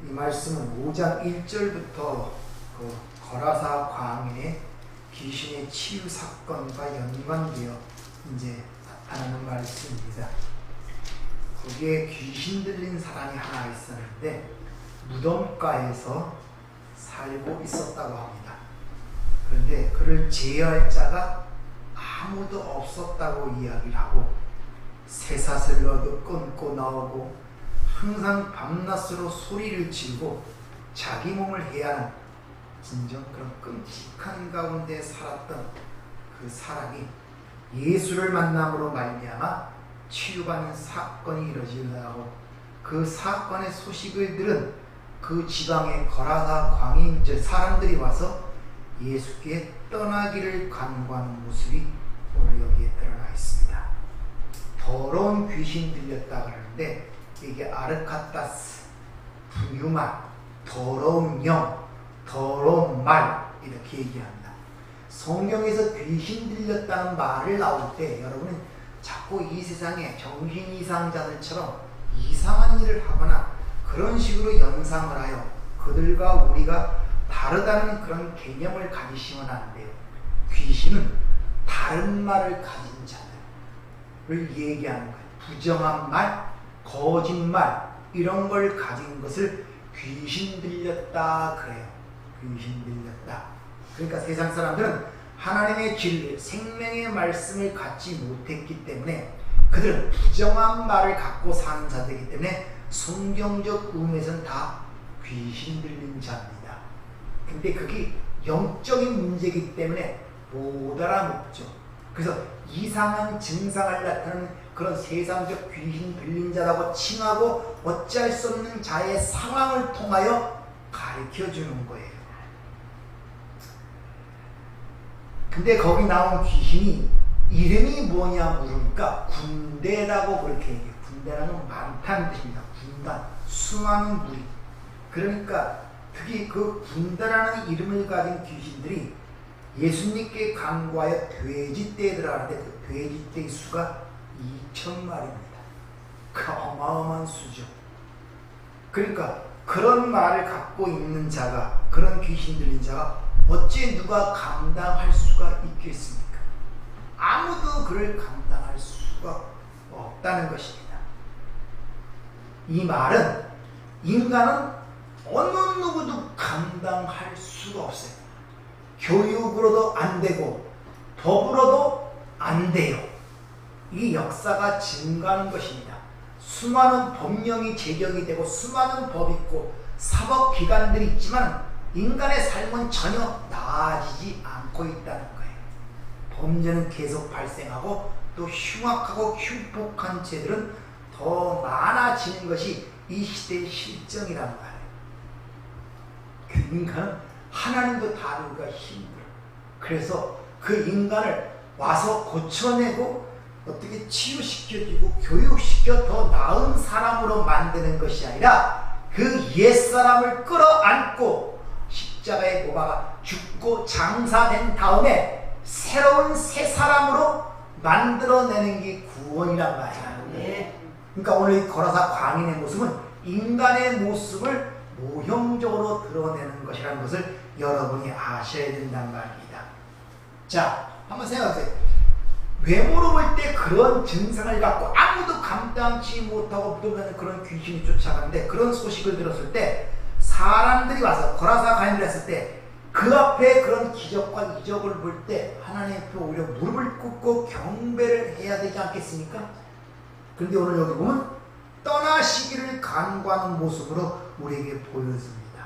이 말씀은 5장 1절부터 그 거라사 광인의 귀신의 치유 사건과 연관되어 이제 나타나는 말씀입니다. 거기에 귀신 들린 사람이 하나 있었는데 무덤가에서 살고 있었다고 합니다. 그런데 그를 제어할 자가 아무도 없었다고 이야기를 하고 쇠사슬 넣어도 끊고 나오고 항상 밤낮으로 소리를 지르고 자기 몸을 해야 하는 진정 그런 끔찍한 가운데 살았던 그 사람이 예수를 만남으로 말미암아 치유받는 사건이 이루어지고 그 사건의 소식을 들은 그 지방의 거라사 광인 사람들이 와서 예수께 떠나기를 간구하는 모습이 오늘 여기에 드러나 있습니다. 더러운 귀신 들렸다 그러는데 이게 아르카타스, 부유말, 더러운 영, 더러운 말 이렇게 얘기합니다. 성경에서 귀신 들렸다는 말을 나올 때 여러분은 자꾸 이 세상에 정신 이상자들처럼 이상한 일을 하거나 그런 식으로 연상을 하여 그들과 우리가 다르다는 그런 개념을 가지시면 안 돼요. 귀신은 다른 말을 가진 자들을 얘기하는 거예요. 부정한 말, 거짓말 이런 걸 가진 것을 귀신 들렸다 그래요. 귀신 들렸다. 그러니까 세상 사람들은 하나님의 진리, 생명의 말씀을 갖지 못했기 때문에 그들은 부정한 말을 갖고 사는 자들이기 때문에 성경적 의미에서는 다 귀신 들린 자입니다. 근데 그게 영적인 문제이기 때문에 못 알아먹죠. 그래서 이상한 증상을 나타내는 그런 세상적 귀신 들린 자라고 칭하고 어찌할 수 없는 자의 상황을 통하여 가르쳐 주는 거예요. 근데 거기 나온 귀신이 이름이 뭐냐 물으니까 군대라고 그렇게 얘기해요. 군대라는 많다는 뜻입니다. 군단, 수많은 무리. 그러니까 특히 그 군대라는 이름을 가진 귀신들이 예수님께 간구하여 돼지떼에 들어가는데 그 돼지떼의 수가 2,000마리입니다. 그 어마어마한 수죠. 그러니까 그런 말을 갖고 있는 자가, 그런 귀신 들린 자가 어찌 누가 감당할 수가 있겠습니까? 아무도 그를 감당할 수가 없다는 것입니다. 이 말은 인간은 어느 누구도 감당할 수가 없어요. 교육으로도 안 되고 법으로도 안 돼요. 이 역사가 증가하는 것입니다. 수많은 법령이 제정이 되고 수많은 법이 있고 사법기관들이 있지만 인간의 삶은 전혀 나아지지 않고 있다는 거예요. 범죄는 계속 발생하고 또 흉악하고 흉폭한 죄들은 더 많아지는 것이 이 시대의 실정이란 말이에요. 그 인간은 하나님도 다루기가 힘들어. 그래서 그 인간을 와서 고쳐내고 어떻게 치유시켜주고 교육시켜 더 나은 사람으로 만드는 것이 아니라 그 옛사람을 끌어안고 십자가에 못 박아 죽고 장사된 다음에 새로운 새 사람으로 만들어내는 게 구원이란 말이야. 네. 그러니까 오늘 이 거라사 광인의 모습은 인간의 모습을 모형적으로 드러내는 것이라는 것을 여러분이 아셔야 된단 말입니다. 자, 한번 생각하세요. 외모로 볼 때 그런 증상을 갖고 아무도 감당치 못하고 무덤에는 그런 귀신이 쫓아가는데 그런 소식을 들었을 때 사람들이 와서 거라사 광인을 했을 때 그 앞에 그런 기적과 이적을 볼 때 하나님 앞에 오히려 무릎을 꿇고 경배를 해야 되지 않겠습니까? 그런데 오늘 여기 보면 떠나시기를 간구하는 모습으로 우리에게 보여줍니다.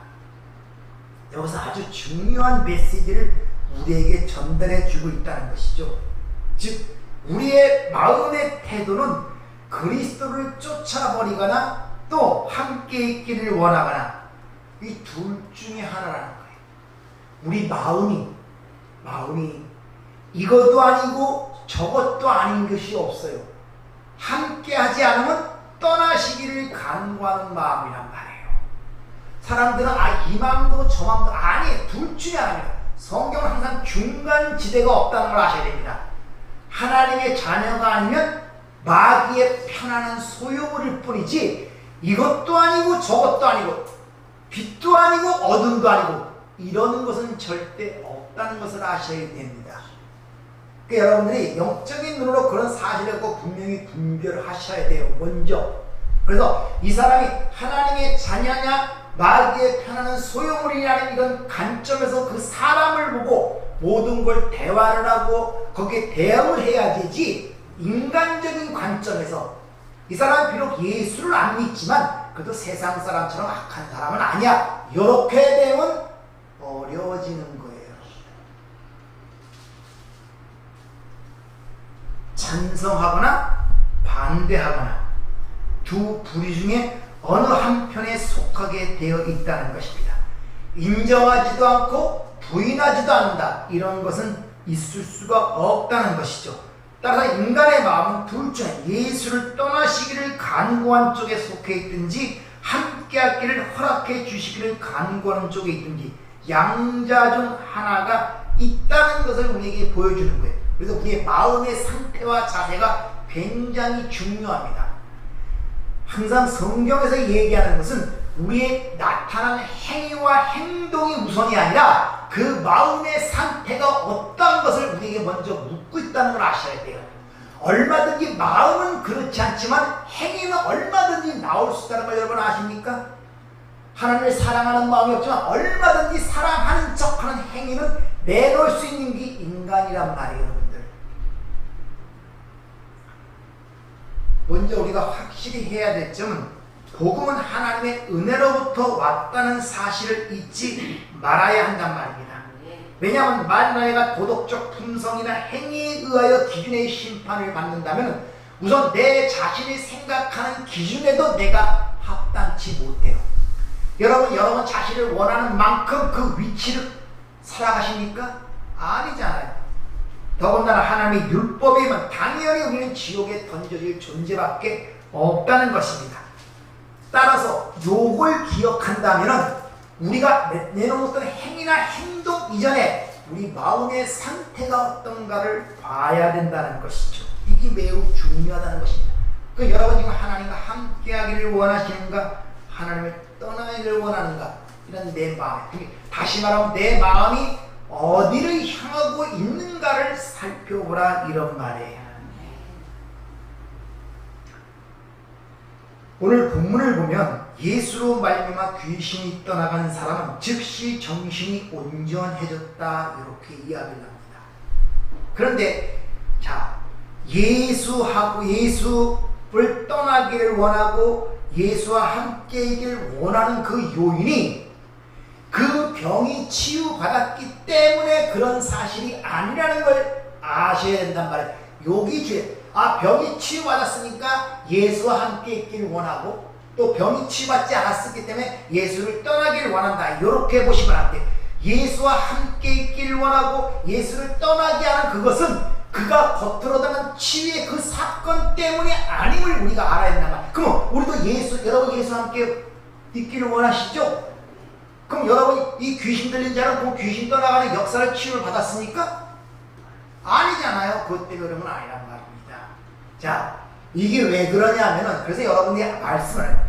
여기서 아주 중요한 메시지를 우리에게 전달해 주고 있다는 것이죠. 즉 우리의 마음의 태도는 그리스도를 쫓아버리거나 또 함께 있기를 원하거나 이 둘 중에 하나라는 거예요. 우리 마음이 이것도 아니고 저것도 아닌 것이 없어요. 함께 하지 않으면 떠나시기를 간구하는 마음이란 말이에요. 사람들은 이 마음도 저 마음도 아니에요. 둘 중에 하나입니다. 성경은 항상 중간지대가 없다는 걸 아셔야 됩니다. 하나님의 자녀가 아니면 마귀의 편안한 소유물일 뿐이지 이것도 아니고 저것도 아니고 빛도 아니고 어둠도 아니고 이런 것은 절대 없다는 것을 아셔야 됩니다. 그러니까 여러분들이 영적인 눈으로 그런 사실을 꼭 분명히 분별하셔야 돼요. 먼저. 그래서 이 사람이 하나님의 자녀냐 말기에 편하는 소유물이라는 이런 관점에서 그 사람을 보고 모든 걸 대화를 하고 거기에 대응을 해야 되지, 인간적인 관점에서 이 사람은 비록 예수를 안 믿지만 그래도 세상 사람처럼 악한 사람은 아니야, 이렇게 되면 어려워지는 거예요. 찬성하거나 반대하거나 두 부류 중에 어느 한편에 속하게 되어 있다는 것입니다. 인정하지도 않고 부인하지도 않는다, 이런 것은 있을 수가 없다는 것이죠. 따라서 인간의 마음은 둘 중에 예수를 떠나시기를 간구한 쪽에 속해 있든지 함께하기를 허락해 주시기를 간구하는 쪽에 있든지 양자 중 하나가 있다는 것을 우리에게 보여주는 거예요. 그래서 우리의 마음의 상태와 자세가 굉장히 중요합니다. 항상 성경에서 얘기하는 것은 우리의 나타나는 행위와 행동이 우선이 아니라 그 마음의 상태가 어떤 것을 우리에게 먼저 묻고 있다는 걸 아셔야 돼요. 얼마든지 마음은 그렇지 않지만 행위는 얼마든지 나올 수 있다는 걸 여러분 아십니까? 하나님을 사랑하는 마음이 없지만 얼마든지 사랑하는 척하는 행위는 내놓을 수 있는 게 인간이란 말이에요. 여러분들, 먼저 우리가 확실히 해야 될 점은 복음은 하나님의 은혜로부터 왔다는 사실을 잊지 말아야 한단 말입니다. 왜냐하면 만일 내가 도덕적 품성이나 행위에 의하여 기준의 심판을 받는다면 우선 내 자신이 생각하는 기준에도 내가 합당치 못해요. 여러분 자신을 원하는 만큼 그 위치를 살아가십니까? 아니잖아요. 더군다나 하나님의 율법이면 당연히 우리는 지옥에 던져질 존재밖에 없다는 것입니다. 따라서 요걸 기억한다면 우리가 내놓은 행위나 행동 이전에 우리 마음의 상태가 어떤가를 봐야 된다는 것이죠. 이게 매우 중요하다는 것입니다. 그 여러분 지금 하나님과 함께하기를 원하시는가, 하나님을 떠나기를 원하는가, 이런 내 마음, 다시 말하면 내 마음이 어디를 향하고 있는가를 살펴보라, 이런 말이에요. 오늘 본문을 보면 예수로 말미암아 귀신이 떠나간 사람은 즉시 정신이 온전해졌다, 이렇게 이야기를 합니다. 그런데 자, 예수를 떠나기를 원하고 예수와 함께이길 원하는 그 요인이 그 병이 치유받았기 때문에 그런 사실이 아니라는 걸 아셔야 된단 말이에요. 여기 죄, 병이 치유받았으니까 예수와 함께 있기를 원하고 또 병이 치유받지 않았기 때문에 예수를 떠나기를 원한다, 이렇게 보시면 안 돼요. 예수와 함께 있기를 원하고 예수를 떠나게 하는 그것은 그가 겉으로 당한 치유의 그 사건 때문이 아님을 우리가 알아야 된단 말이에요. 그럼 우리도 여러분 예수와 함께 있기를 원하시죠? 그럼 여러분이 이 귀신 들린 자는 그 귀신 떠나가는 역사를 치유를 받았습니까? 아니잖아요. 그것 때문에 그런 건 아니란 말입니다. 자, 이게 왜 그러냐면은, 그래서 여러분이 말씀을 해요.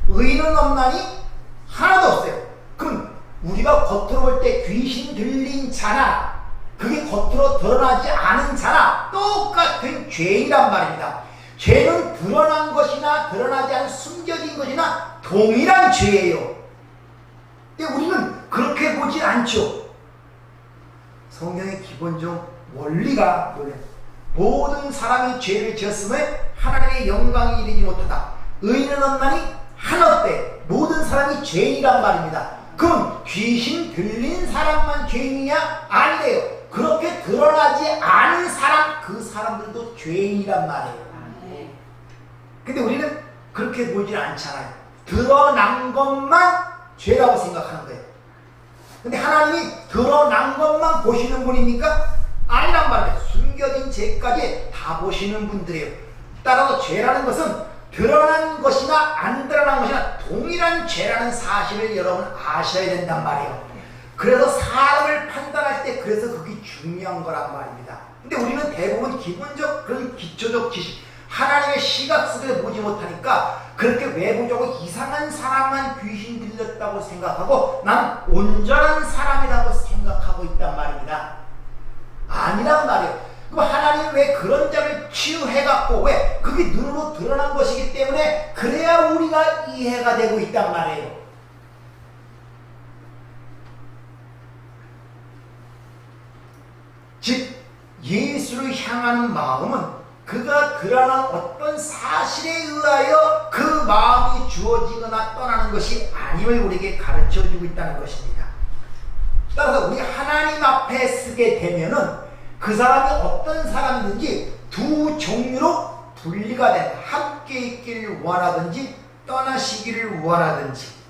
의인은 없나니 하나도 없어요. 그럼 우리가 겉으로 볼 때 귀신 들린 자나 그게 겉으로 드러나지 않은 자나 똑같은 죄이란 말입니다. 죄는 드러난 것이나 드러나지 않은 숨겨진 것이나 동일한 죄예요. 근데 우리는 그렇게 보진 않죠. 성경의 기본적 원리가 뭐냐? 모든 사람이 죄를 지었음에 하나님의 영광이 이르지 못하다. 의인은 없나니 하나 없대. 모든 사람이 죄인이란 말입니다. 그럼 귀신 들린 사람만 죄인이냐? 아니래요. 그렇게 드러나지 않은 사람, 그 사람들도 죄인이란 말이에요. 근데 우리는 그렇게 보지 않잖아요. 드러난 것만 죄라고 생각하는 거예요. 근데 하나님이 드러난 것만 보시는 분입니까? 아니란 말이에요. 숨겨진 죄까지 다 보시는 분들이에요. 따라서 죄라는 것은 드러난 것이나 안 드러난 것이나 동일한 죄라는 사실을 여러분 아셔야 된단 말이에요. 그래서 사람을 판단할 때 그래서 그게 중요한 거란 말입니다. 근데 우리는 대부분 기본적 그런 기초적 지식, 하나님의 시각 속에 보지 못하니까 그렇게 외부적으로 이상한 사람만 귀신 들렸다 치유했다고 생각하고 난 온전한 사람이라고 생각하고 있단 말입니다. 아니란 말이에요. 그럼 하나님 왜 그런 자를 치유해갖고 왜 그게 눈으로 드러난 것이기 때문에 그래야 우리가 이해가 되고 있단 말이에요. 즉 예수를 향하는 마음은 그가 드러난 어떤 사실에 의하여 그 마음이 주어지거나 떠나는 것이 아님을 우리에게 가르쳐주고 있다는 것입니다. 따라서 우리 하나님 앞에 쓰게 되면은 그 사람이 어떤 사람이든지 두 종류로 분리가 된다. 함께 있기를 원하든지 떠나시기를 원하든지.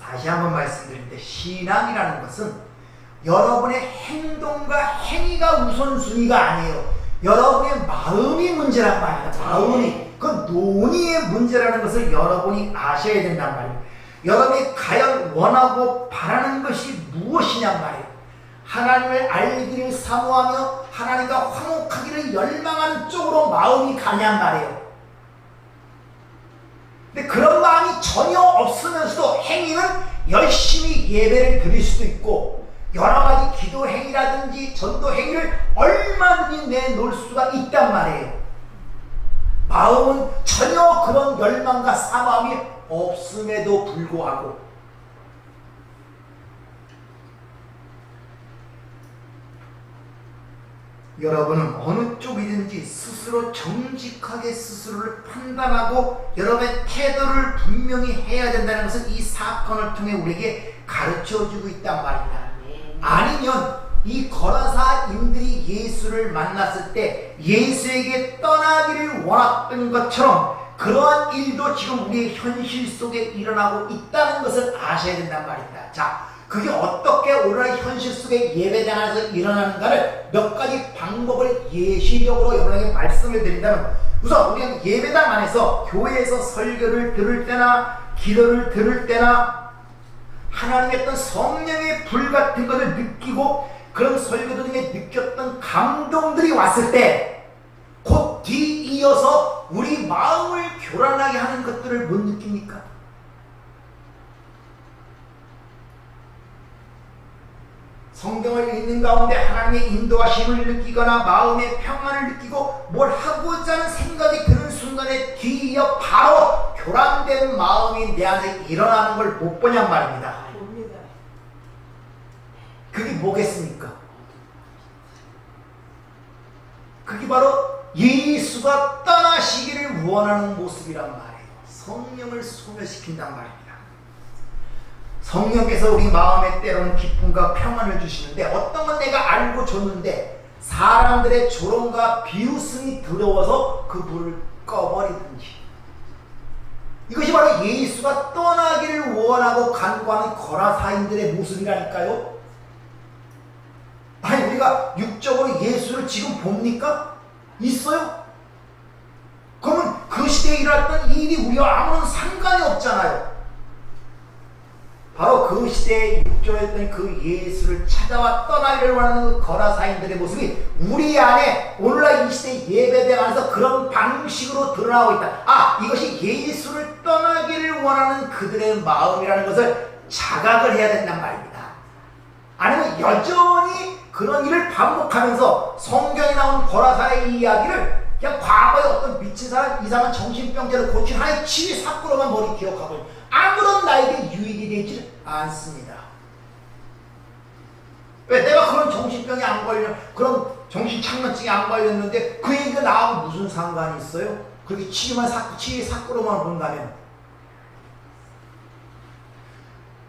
다시 한번 말씀드리는데 신앙이라는 것은 여러분의 행동과 행위가 우선순위가 아니에요. 여러분의 마음이 문제란 말이다. 마음이. 그건 논의의 문제라는 것을 여러분이 아셔야 된단 말이에요. 여러분이 과연 원하고 바라는 것이 무엇이냔 말이에요. 하나님을 알기를 사모하며 하나님과 화목하기를 열망하는 쪽으로 마음이 가냔 말이에요. 근데 그런 마음이 전혀 없으면서도 행위는 열심히 예배를 드릴 수도 있고 여러 가지 기도 행위라든지 전도 행위를 얼마든지 내놓을 수가 있단 말이에요. 마음은 전혀 그런 열망과 사모함이 없음에도 불구하고 여러분은 어느 쪽이든지 스스로 정직하게 스스로를 판단하고 여러분의 태도를 분명히 해야 된다는 것을 이 사건을 통해 우리에게 가르쳐주고 있단 말입니다. 아니면 이 거라사인들이 예수를 만났을 때 예수에게 떠나기를 원했던 것처럼 그러한 일도 지금 우리의 현실 속에 일어나고 있다는 것을 아셔야 된단 말입니다. 자, 그게 어떻게 오늘날 현실 속에 예배당 안에서 일어나는가를 몇 가지 방법을 예시적으로 여러분에게 말씀을 드린다면, 우선 우리는 예배당 안에서 교회에서 설교를 들을 때나 기도를 들을 때나 하나님의 어떤 성령의 불 같은 것을 느끼고 그런 설교들 중에 느꼈던 감동들이 왔을 때 곧 뒤이어서 우리 마음을 교란하게 하는 것들을 못 느낍니까? 성경을 읽는 가운데 하나님의 인도하심을 느끼거나 마음의 평안을 느끼고 뭘 하고자 하는 생각이 드는 순간에 뒤이어 바로 교란된 마음이 내 안에 일어나는 걸 못 보냔 말입니다. 그게 뭐겠습니까? 그게 바로 예수가 떠나시기를 원하는 모습이란 말이에요. 성령을 소멸시킨단 말입니다. 성령께서 우리 마음에 때로는 기쁨과 평안을 주시는데 어떤 건 내가 알고 줬는데 사람들의 조롱과 비웃음이 두려워서 그 불을 꺼버리든지, 이것이 바로 예수가 떠나기를 원하고 간구하는 거라사인들의 모습이라니까요. 아니 우리가 육적으로 예수를 지금 봅니까? 있어요? 그러면 그 시대에 일어났던 일이 우리와 아무런 상관이 없잖아요. 바로 그 시대에 육조했던 그 예수를 찾아와 떠나기를 원하는 그 거라사인들의 모습이 우리 안에 오늘날 이 시대 예배대 안에서 그런 방식으로 드러나고 있다. 아, 이것이 예수를 떠나기를 원하는 그들의 마음이라는 것을 자각을 해야 된단 말입니다. 아니면 여전히 그런 일을 반복하면서 성경에 나온 거라사의 이야기를 그냥 과거에 어떤 미친 사람, 이상한 정신병자를 고친 하나의 치유 사건으로만 머리 기억하고 있는, 아무런 나에게 유익이 되지 않습니다. 왜? 내가 그런 정신병에 안 걸려, 그런 정신착란증에 안 걸렸는데 그 얘기가 나하고 무슨 상관이 있어요? 그렇게 치유 사건으로만 본다면.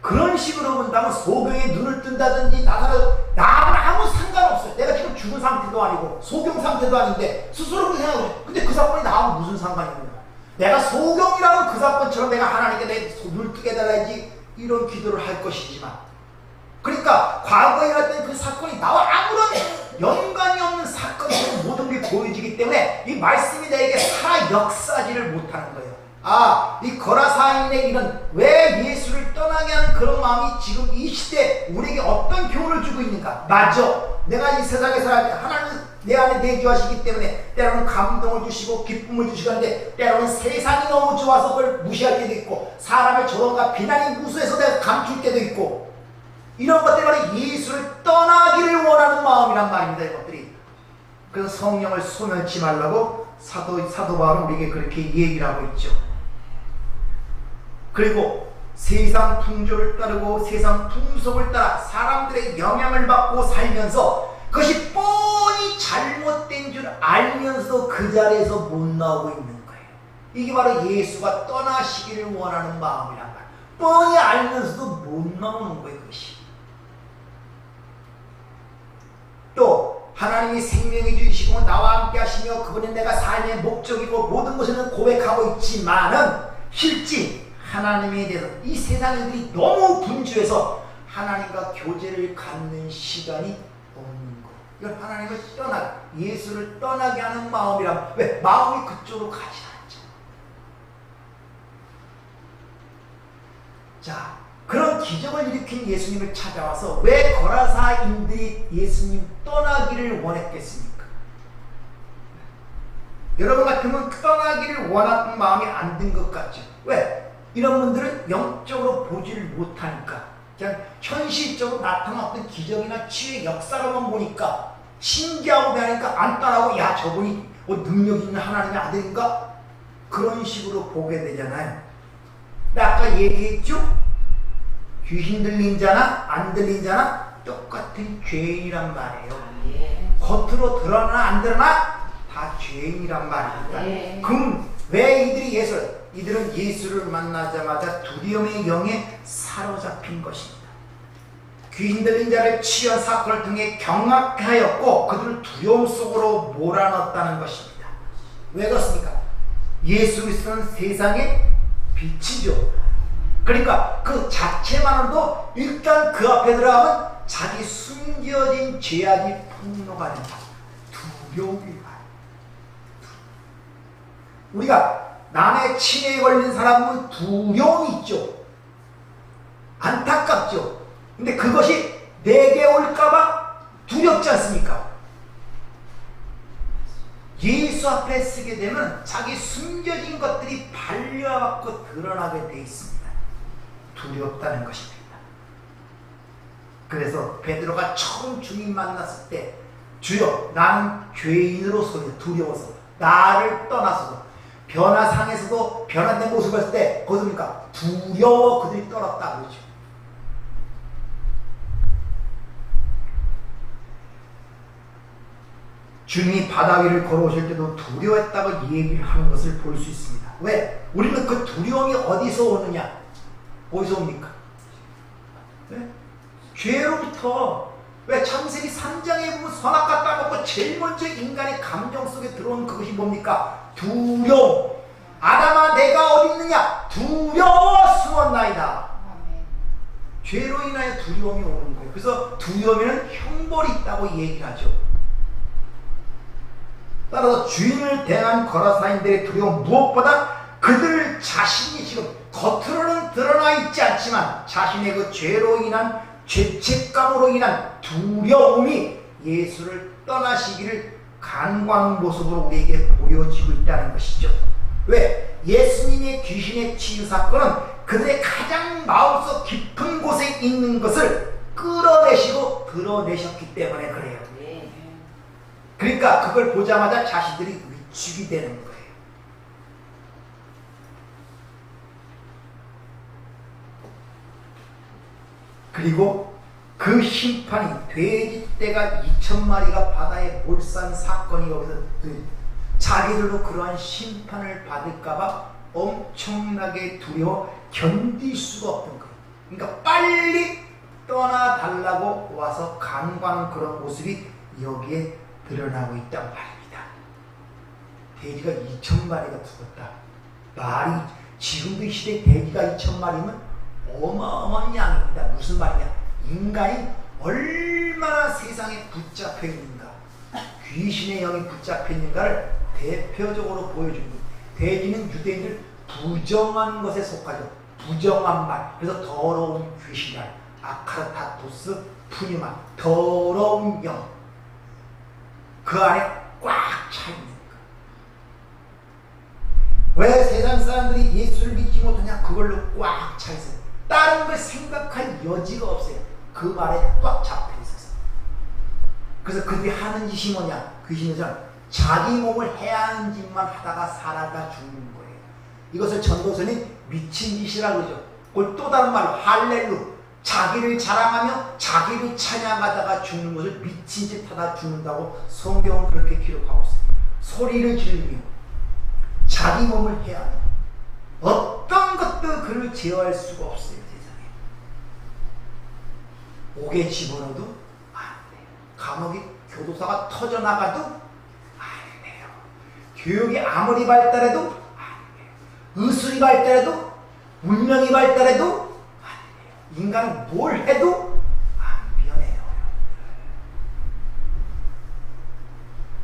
그런 식으로 본다면 소경에 눈을 뜬다든지 나하고는 아무 상관없어요. 내가 지금 죽은 상태도 아니고 소경 상태도 아닌데 스스로 생각하고, 근데 그 사건이 나하고 무슨 상관이 있냐? 내가 소경이라면 그 사건처럼 내가 하나님께 내 눈을 뜨게 해달라야지 이런 기도를 할 것이지만, 그러니까 과거에 일어났던 그 사건이 나와 아무런 연관이 없는 사건처럼 모든 게 보여지기 때문에 이 말씀이 나에게 살아 역사지를 못하는 거예요. 아, 이 거라사인의 일은 왜 예수를 떠나게 하는 그런 마음이 지금 이 시대에 우리에게 어떤 교훈을 주고 있는가? 맞아, 내가 이 세상에 살아야 돼. 하나님은 내 안에 내주하시기 때문에 때로는 감동을 주시고 기쁨을 주시는데 때로는 세상이 너무 좋아서 그걸 무시할 때도 있고 사람의 조롱과 비난이 무수해서 내가 감출 때도 있고 이런 것 때문에 예수를 떠나기를 원하는 마음이란 말입니다. 이것들이. 그래서 성령을 소멸치 말라고 사도 바울은 우리에게 그렇게 얘기를 하고 있죠. 그리고 세상 풍조를 따르고 세상 풍속을 따라 사람들의 영향을 받고 살면서 그것이 뻔히 잘못된 줄 알면서도 그 자리에서 못 나오고 있는 거예요. 이게 바로 예수가 떠나시기를 원하는 마음이란 말. 뻔히 알면서도 못 나오는 거예요. 그것이. 또 하나님이 생명이 주시고 나와 함께 하시며 그분은 내가 삶의 목적이고 모든 것을 고백하고 있지만은 실제 하나님에 대해서 이 세상인들이 너무 분주해서 하나님과 교제를 갖는 시간이 없는 거. 이건 하나님을 예수를 떠나게 하는 마음이라. 왜? 마음이 그쪽으로 가지 않죠. 자, 그런 기적을 일으킨 예수님을 찾아와서 왜 거라사인들이 예수님 떠나기를 원했겠습니까? 여러분 같으면 떠나기를 원하는 마음이 안 든 것 같죠. 왜? 이런 분들은 영적으로 보지를 못하니까 그냥 현실적으로 나타난 어떤 기적이나 치유의 역사로만 보니까 신기하고 배우니까 안 따라하고 야 저분이 능력 있는 하나님의 아들인가? 그런 식으로 보게 되잖아요. 근데 아까 얘기했죠? 귀신 들린 자나 안 들린 자나 똑같은 죄인이란 말이에요. 겉으로 드러나 안 드러나 다 죄인이란 말입니다. 그럼 왜 이들은 예수를 만나자마자 두려움의 영에 사로잡힌 것입니다. 귀신 들린 자를 치유한 사건을 통해 경악하였고 그들을 두려움 속으로 몰아넣었다는 것입니다. 왜 그렇습니까? 예수 그리스도는 세상의 빛이죠. 그러니까 그 자체만으로도 일단 그 앞에 들어가면 자기 숨겨진 죄악이 폭로가 된다. 두려움이 와요. 우리가 남의 치매에 걸린 사람은 두려움이 있죠. 안타깝죠. 근데 그것이 내게 올까봐 두렵지 않습니까? 예수 앞에 쓰게 되면 자기 숨겨진 것들이 발려갖고 드러나게 돼 있습니다. 두렵다는 것입니다. 그래서 베드로가 처음 주님 만났을 때 주여 나는 죄인으로서 두려워서 나를 떠나서도 변화상에서도 변화된 모습을 했을 때 거듭니까? 두려워 그들이 떨었다 그러죠. 주님이 바다 위를 걸어오실 때도 두려워했다고 얘기를 하는 것을 볼 수 있습니다. 왜? 우리는 그 두려움이 어디서 오느냐? 어디서 옵니까? 네? 죄로부터. 왜? 창세기 3장에 보면 선악과 따먹고 제일 먼저 인간의 감정 속에 들어온 그것이 뭡니까? 두려움. 아담아 내가 어디 있느냐? 두려워 숨었나이다. 죄로 인하여 두려움이 오는 거예요. 그래서 두려움에는 형벌이 있다고 얘기를 하죠. 따라서 주인을 대한 거라사인들의 두려움 무엇보다 그들 자신이 지금 겉으로는 드러나 있지 않지만 자신의 그 죄로 인한 죄책감으로 인한 두려움이 예수를 떠나시기를 간과하는 모습으로 우리에게 보여지고 있다는 것이죠. 왜? 예수님의 귀신의 치유 사건은 그들의 가장 마음속 깊은 곳에 있는 것을 끌어내시고 드러내셨기 때문에 그래요. 그러니까 그걸 보자마자 자신들이 위축이 되는 거예요. 그리고 그 심판이 돼지떼가 2,000마리가 바다에 몰산 사건이 여기서 자기들도 그러한 심판을 받을까봐 엄청나게 두려워 견딜 수가 없던 거예요. 그러니까 빨리 떠나달라고 와서 간과하는 그런 모습이 여기에 드러나고 있단 말입니다. 돼지가 2,000마리가 죽었다. 말이 지금도 이 시대에 돼지가 2,000마리면 어마어마한 양입니다. 무슨 말이냐? 인간이 얼마나 세상에 붙잡혀 있는가, 귀신의 영이 붙잡혀 있는가를 대표적으로 보여주는 거예요. 돼지는 유대인들 부정한 것에 속하죠. 부정한 말. 그래서 더러운 귀신이라 아카르타토스 푸니마, 더러운 영. 그 안에 꽉 차 있는 거예요. 왜 세상 사람들이 예수를 믿지 못하냐? 그걸로 꽉 차 있어요. 다른 걸 생각할 여지가 없어요. 그 말에 꽉 잡혀 있어서. 그래서 그들이 하는 짓이 뭐냐? 그 짓은 자기 몸을 해야 하는 짓만 하다가 살아가 죽는 거예요. 이것을 전도서는 미친 짓이라고 그러죠. 그걸 또 다른 말로 할렐루, 자기를 자랑하며 자기를 찬양하다가 죽는 것을 미친 짓 하다 죽는다고 성경은 그렇게 기록하고 있어요. 소리를 지르며 자기 몸을 해야 하는 어떤 것도 그를 제어할 수가 없어요. 세상에 옥에 집어넣어도 안 돼요. 감옥에 교도소가 터져나가도 안 돼요. 교육이 아무리 발달해도 안 돼요. 의술이 발달해도 문명이 발달해도 안 돼요. 인간은 뭘 해도 안 변해요.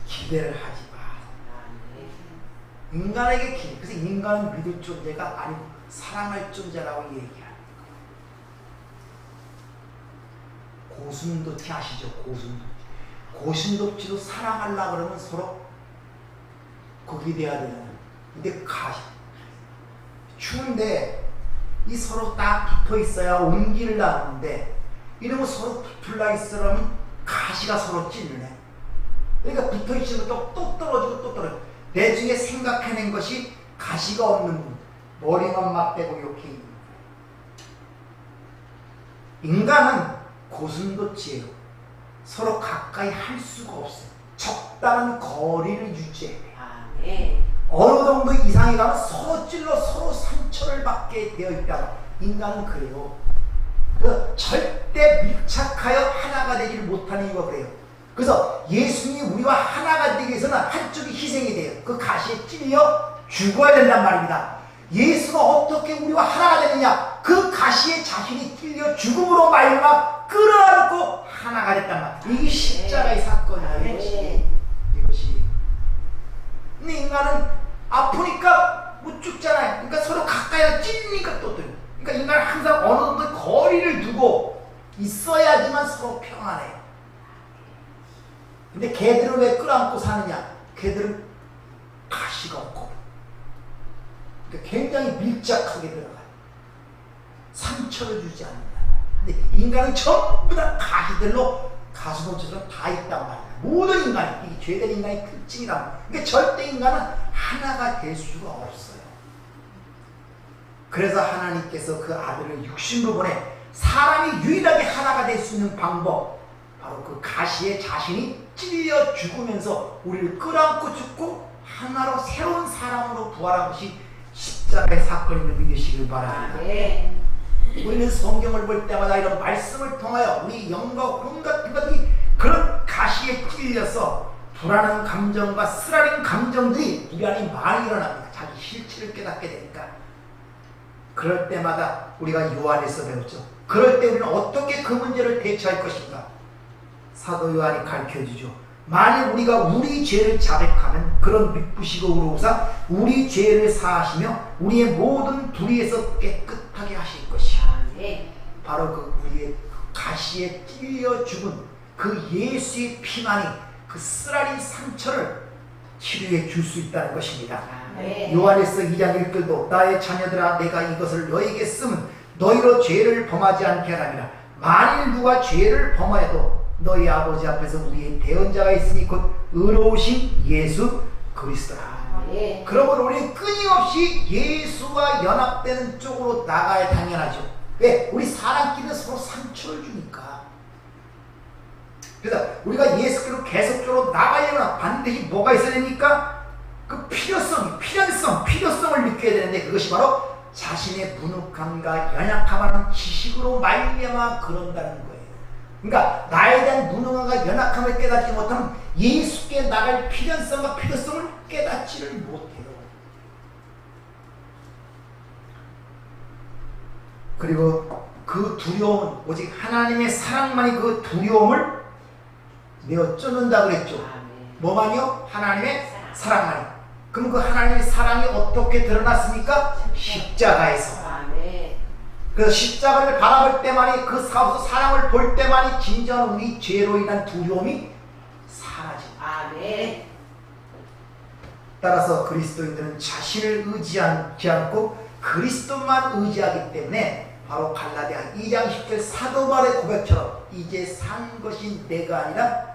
기대를 하지 마. 인간에게 기대. 그래서 인간은 믿을 존재가 아니고 사랑할 존재라고 얘기하는 거예요. 고슴도치 아시죠? 고슴도치. 고슴도치도 사랑하려고 그러면 서로 거기 돼야 되잖아요. 근데 추운데 이 서로 딱 붙어 있어야 온기를 나누는데 이러면 서로 붙을라 있으려면 가시가 서로 찔리네. 그러니까 붙어 있으면 또 떨어지고 또 떨어지고. 내중에 생각해낸 것이 가시가 없는 분, 머리만 맞대고 이렇게 있는 거예요. 인간은 고슴도치예요. 서로 가까이 할 수가 없어요. 적당한 거리를 유지해야 돼요. 네. 어느 정도 이상이 가면 서로 찔러 서로 상처를 받게 되어 있다가 인간은 그래요. 절대 밀착하여 하나가 되지를 못하는 이유가 그래요. 그래서 예수님이 우리와 하나가 되기 위해서는 한쪽이 희생이 돼요. 그 가시에 찔려 죽어야 된단 말입니다. 예수가 어떻게 우리와 하나가 되느냐? 그 가시에 자신이 찔려 죽음으로 말미암아 끌어안고 하나가 됐단 말이에요. 이게 십자가의 사건이에요. 이것이. 근데 인간은 아프니까 못 죽잖아요. 그러니까 서로 가까이 찔리니까 또 들어요. 그러니까 인간은 항상 어느 정도 거리를 두고 있어야지만 서로 평안해요. 근데 개들은 왜 끌어안고 사느냐? 개들은 가시가 없고 그러니까 굉장히 밀착하게 들어가요. 상처를 주지 않는다. 근데 인간은 전부 다 가시들로 가시덤처럼 다 있단 말이야. 모든 인간이, 이게 죄된 인간의 특징이란. 그러니까 절대 인간은 하나가 될 수가 없어요. 그래서 하나님께서 그 아들을 육신으로 보내 사람이 유일하게 하나가 될 수 있는 방법, 바로 그 가시에 자신이 찔려 죽으면서 우리를 끌어안고 죽고 하나로 새로운 사람으로 부활한 것이 십자가의 사건임을 믿으시길 바랍니다. 네. 우리는 성경을 볼 때마다 이런 말씀을 통하여 우리 영과 혼 같은 것들이 그런 가시에 찔려서 불안한 감정과 쓰라린 감정들이 우리 안에 많이 일어납니다. 자기 실체를 깨닫게 되니까. 그럴 때마다 우리가 요한에서 배웠죠. 그럴 때 우리는 어떻게 그 문제를 대처할 것인가? 사도 요한이 가르쳐주죠. 만일 우리가 우리 죄를 자백하면 그런 미쁘시고 의로우사 우리 죄를 사하시며 우리의 모든 불의에서 깨끗하게 하실 것이야. 네. 바로 그 우리의 가시에 찔려 죽은 그 예수의 피만이 그 쓰라린 상처를 치료해 줄 수 있다는 것입니다. 네. 요한에서 2장 1절도 나의 자녀들아 내가 이것을 너에게 쓰면 너희로 죄를 범하지 않게 하라니라. 만일 누가 죄를 범하여도 너희 아버지 앞에서 우리의 대언자가 있으니 곧 의로우신 예수 그리스도라. 네. 그러므로 우리는 끊임없이 예수와 연합되는 쪽으로 나가야 당연하죠. 왜? 우리 사람끼리는 서로 상처를 주니까. 그래서 우리가 예수께로 계속적으로 나가려면 반드시 뭐가 있어야 됩니까? 그 필요성을 느껴야 되는데 그것이 바로 자신의 무능함과 연약함하는 지식으로 말미암아 그런다는 거예요. 그러니까 나에 대한 무능함과 연약함을 깨닫지 못하면 예수께 나갈 필연성과 필요성을 깨닫지를 못해요. 그리고 그 두려움은 오직 하나님의 사랑만이 그 두려움을 내어 쫓는다 그랬죠. 뭐만요? 하나님의 사랑만이. 그럼 그 하나님의 사랑이 어떻게 드러났습니까? 십자가에서. 그래서 십자가를 바라볼 때만이 그 사랑을 볼 때만이 진정한 우리 죄로 인한 두려움이 사라집니다. 아멘. 따라서 그리스도인들은 자신을 의지하지 않고 그리스도만 의지하기 때문에 바로 갈라디아 2장 10절 사도 바울의 고백처럼 이제 산 것이 내가 아니라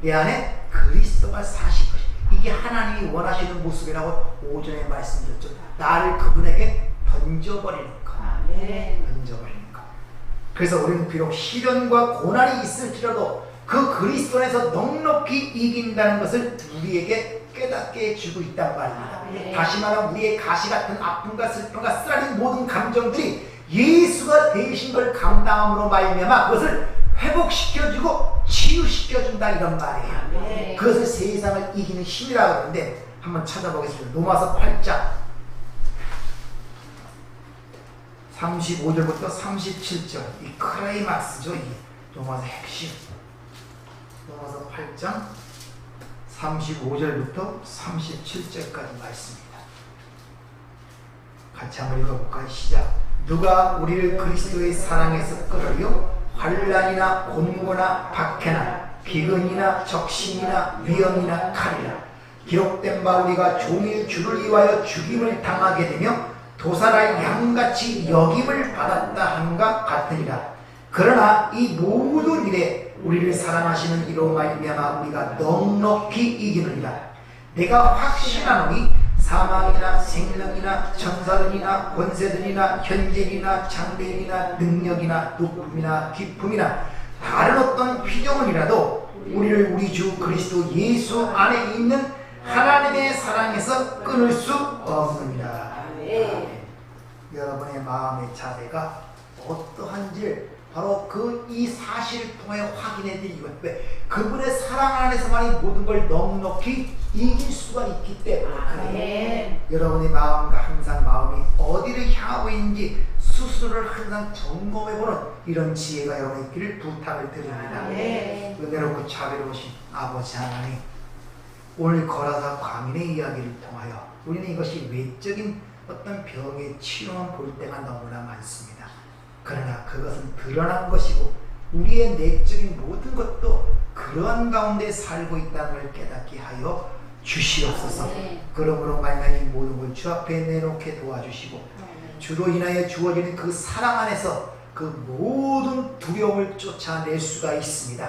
내 안에 그리스도가 사실 것이다. 이게 하나님이 원하시는 모습이라고 오전에 말씀드렸죠. 나를 그분에게 던져버리는 것. 아멘. 던져버리는 것. 그래서 우리는 비록 시련과 고난이 있을지라도 그 그리스도 안에서 넉넉히 이긴다는 것을 우리에게 깨닫게 해주고 있단 말입니다. 아멘. 다시 말하면 우리의 가시 같은 아픔과 슬픔과 쓰라린 모든 감정들이 예수가 대신 걸 감당함으로 말미암아 그것을 회복시켜주고 치유시켜준다 이런 말이에요. 아멘. 그것을 세상을 이기는 힘이라고 하는데 한번 찾아보겠습니다. 로마서 8장 35절부터 37절 이 크라이막스죠. 이 로마서 핵심. 로마서 8장 35절부터 37절까지 말씀입니다. 같이 한번 읽어볼까요? 시작. 누가 우리를 그리스도의 사랑에서 끌어요? 환난이나 곤고나 박해나 비근이나 적신이나 위험이나 칼이라. 기록된 바 우리가 종일 주를 위하여 죽임을 당하게 되며 도살할 양같이 여김을 받았다 함과 같으니라. 그러나 이 모든 일에 우리를 사랑하시는 이로 말미암아 우리가 넉넉히 이기느니라. 내가 확신하노니 사망이나 생명이나 천사들이나 권세들이나 현재이나 장래이나 능력이나 높음이나 깊음이나 다른 어떤 피조물이라도 우리를 우리 주 그리스도 예수 안에 있는 하나님의 사랑에서 끊을 수 없느니라. 아멘. 여러분의 마음의 자세가 어떠한지 바로 그 이 사실을 통해 확인해 드리고, 왜? 그분의 사랑 안에서만이 모든 걸 넉넉히 이길 수가 있기 때문에 그래요. 아멘. 여러분의 마음과 항상 마음이 어디를 향하고 있는지 스스로를 항상 점검해보는 이런 지혜가 여러분의 있기를 부탁을 드립니다. 아멘. 은혜롭고 자비로우신 아버지 하나님, 오늘 거라사 광인의 이야기를 통하여 우리는 이것이 외적인 어떤 병의 치료만 볼 때가 너무나 많습니다. 그러나 그것은 드러난 것이고 우리의 내적인 모든 것도 그러한 가운데 살고 있다는 걸 깨닫게 하여 주시옵소서. 그러므로 말미암아 이 모든 걸 주 앞에 내놓게 도와주시고 주로 인하여 주어지는 그 사랑 안에서 그 모든 두려움을 쫓아낼 수가 있습니다.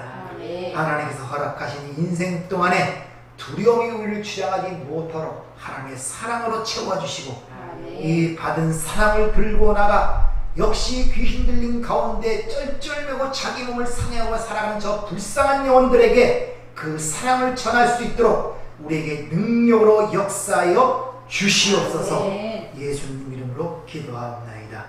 하나님께서 허락하신 인생 동안에 두려움이 우리를 주장하지 못하도록 하나님의 사랑으로 채워주시고 이 받은 사랑을 들고 나가 역시 귀신 들린 가운데 쩔쩔매고 자기 몸을 상해하고 살아가는 저 불쌍한 영혼들에게 그 사랑을 전할 수 있도록 우리에게 능력으로 역사하여 주시옵소서. 예수님 이름으로 기도하옵나이다.